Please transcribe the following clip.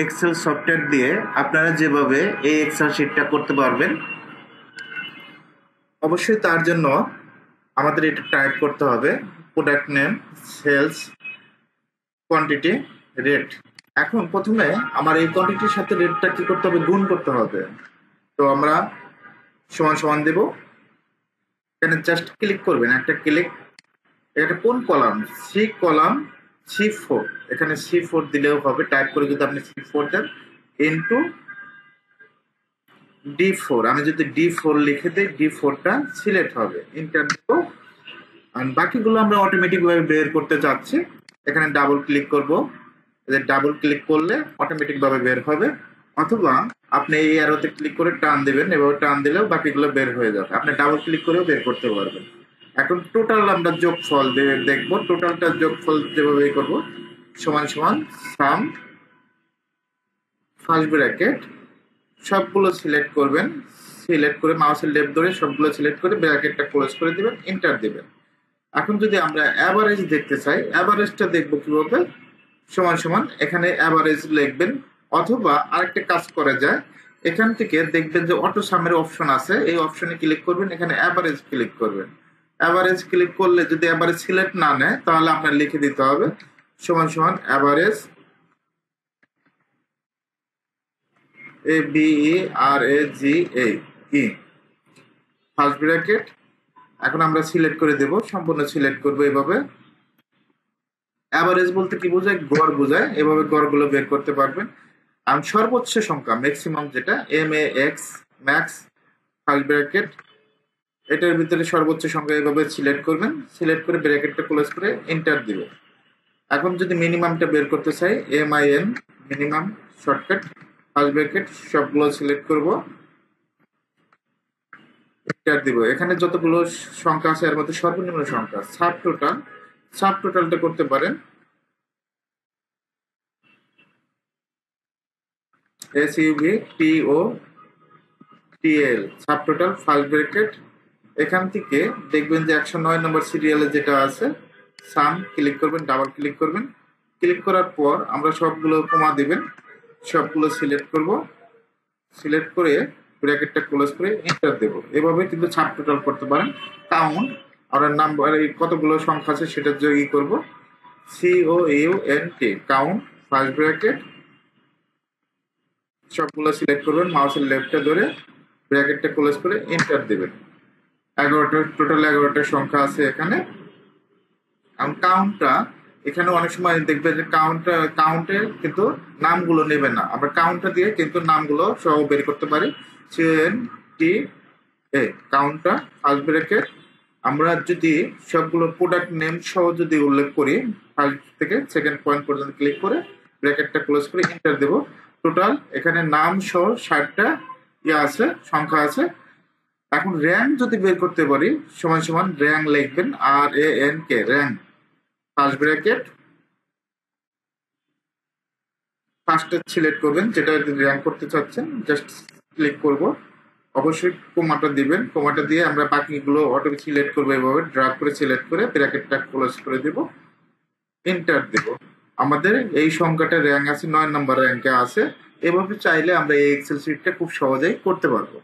Excel software দিয়ে আপনারা যেভাবে এই এক্সেল শিটটা করতে পারবেন, অবশ্যই তার জন্য আমাদের এটা টাইপ করতে হবে product name, sales, quantity, rate. এখন প্রথমে আমার এই কোয়ান্টিটির সাথে রেটটা কি করতে হবে, গুণ করতে হবে। তো আমরা সমান সমান দেব, এখানে জাস্ট ক্লিক করবেন, একটা ক্লিক। এটা কোন কলাম? সি কলাম, C4, এখানে C4 দিলেও হবে। টাইপ করে যদি আপনি C4 দেন ইনটু D4, আমি যদি D4 লিখে দিই D4টা সিলেক্ট হবে, এন্টার দেব। আর বাকিগুলো আমরা অটোমেটিক ভাবে বের করতে যাচ্ছি। এখানে ডাবল ক্লিক করব, ডাবল ক্লিক করলে অটোমেটিক ভাবে বের হবে, অথবা আপনি এই অ্যারোতে ক্লিক করে টান দিবেন, এভাবে টান দিলেও বাকিগুলো বের হয়ে যাবে। আপনি ডাবল ক্লিক করেও বের করতে পারবেন। এখন টোটাল আমরা যোগফল দেখব, টোটালটা যোগফল যেভাবে করব, সমান সমান সাম ফার্স্ট ব্র্যাকেট, সবগুলো সিলেক্ট করবেন, সিলেক্ট করে মাউসের লেফট ধরে সবগুলো সিলেক্ট করে ব্র্যাকেটটা ক্লোজ করে দিবেন, এন্টার দিবেন। এখন যদি আমরা অ্যাভারেজ দেখতে চাই, অ্যাভারেজটা দেখবো কিভাবে, সমান সমান এখানে অ্যাভারেজ লিখবেন, অথবা আরেকটা কাজ করা যায়, এখান থেকে দেখবেন যে অটো সামের অপশন আছে, এই অপশনে ক্লিক করবেন, এখানে অ্যাভারেজ ক্লিক করবেন। অ্যাভারেজ ক্লিক করলে যদি অ্যাভারেজ সিলেক্ট না নেয়, তাহলে আপনার লিখে দিতে হবে সমান সমান অ্যাভারেজ, ABERAGE, ফার্স্ট ব্র্যাকেট। এখন আমরা সিলেক্ট করে দেব, সম্পূর্ণ সিলেক্ট করবো এভাবে। অ্যাভারেজ বলতে কি বোঝায়? গড় বোঝায়। এভাবে গড়গুলো বের করতে পারবেন। আর সর্বোচ্চ সংখ্যা, ম্যাক্সিমাম যেটা MAX, ম্যাক্স, ফার্স্ট ব্র্যাকেট, এটার ভিতরে সর্বোচ্চ সংখ্যা এভাবে সিলেক্ট করবেন, সিলেক্ট করে ব্র্যাকেটটা ক্লোজ করে এন্টার দিবেন। এখন যদি মিনিমামটা বের করতে চাই, MIN, minimum, shortcut, first bracket, সবগুলো সিলেক্ট করব, এন্টার দিব। এখানে যতগুলো সংখ্যা আছে এর মধ্যে সর্বনিম্ন সংখ্যা সাব টোটাল, সাব টোটালটা করতে পারেন SUBTOTAL, sub total, first bracket. এখান থেকে দেখবেন যে 109 নম্বর সিরিয়ালে যেটা আছে সাম, ক্লিক করবেন, ডাবল ক্লিক করবেন। ক্লিক করার পর আমরা সবগুলো কমা দিবেন, সবগুলো সিলেক্ট করব, সিলেক্ট করে ব্র্যাকেটটা ক্লোজ করে এন্টার দেব। এভাবে কিন্তু সাব টোটাল করতে পারেন। কাউন্ট, আমরা নাম্বার কতগুলো সংখ্যা আছে সেটা ই করব, COUNT, কাউন্ট, ফার্স্ট ব্র্যাকেট, সবগুলো সিলেক্ট করবেন, মাউসের লেফটে ধরে ব্র্যাকেটটা ক্লোজ করে এন্টার দেবেন। 11টা, টোটাল 11টা সংখ্যা আছে এখানে। কাউন্টটা এখানে অনেক সময় দেখবে যে কাউন্টে কিন্তু নামগুলো নেবে না, আমরা কাউন্টটা দিয়ে কিন্তু নামগুলো সহ বের করতে পারি। CNTA, কাউন্টটা, ফার্স্ট ব্র্যাকেট। আমরা যদি সবগুলো প্রোডাক্ট নেম সহ যদি উল্লেখ করি, ফার্স্ট থেকে সেকেন্ড পয়েন্ট পর্যন্ত ক্লিক করে ব্র্যাকেটটা ক্লোজ করে এন্টার দেব। টোটাল এখানে নাম সহ 60টা আছে, সংখ্যা আছে। এখন র্যাঙ্ক যদি বের করতে পারি, সমান সমান র্যাঙ্ক লিখবেন, RANK, র্যাঙ্ক, ফার্স্ট ব্র্যাকেট, ফার্স্টে সিলেক্ট করবেন যেটা র্যাঙ্ক করতে চাচ্ছেন, জাস্ট ক্লিক করব। অবশ্যই কোমাটা দিবেন, কোমাটা দিয়ে আমরা বাকিগুলো অটো সিলেক্ট করবো, এভাবে ড্র্যাগ করে সিলেক্ট করে ব্র্যাকেটটা ক্লোজ করে দেব, এন্টার দেব। আমাদের এই সংখ্যাটা র্যাঙ্ক আছে, 9 নম্বর র্যাঙ্কে আছে। এভাবে চাইলে আমরা এই এক্সেল শিটটা খুব সহজেই করতে পারবো।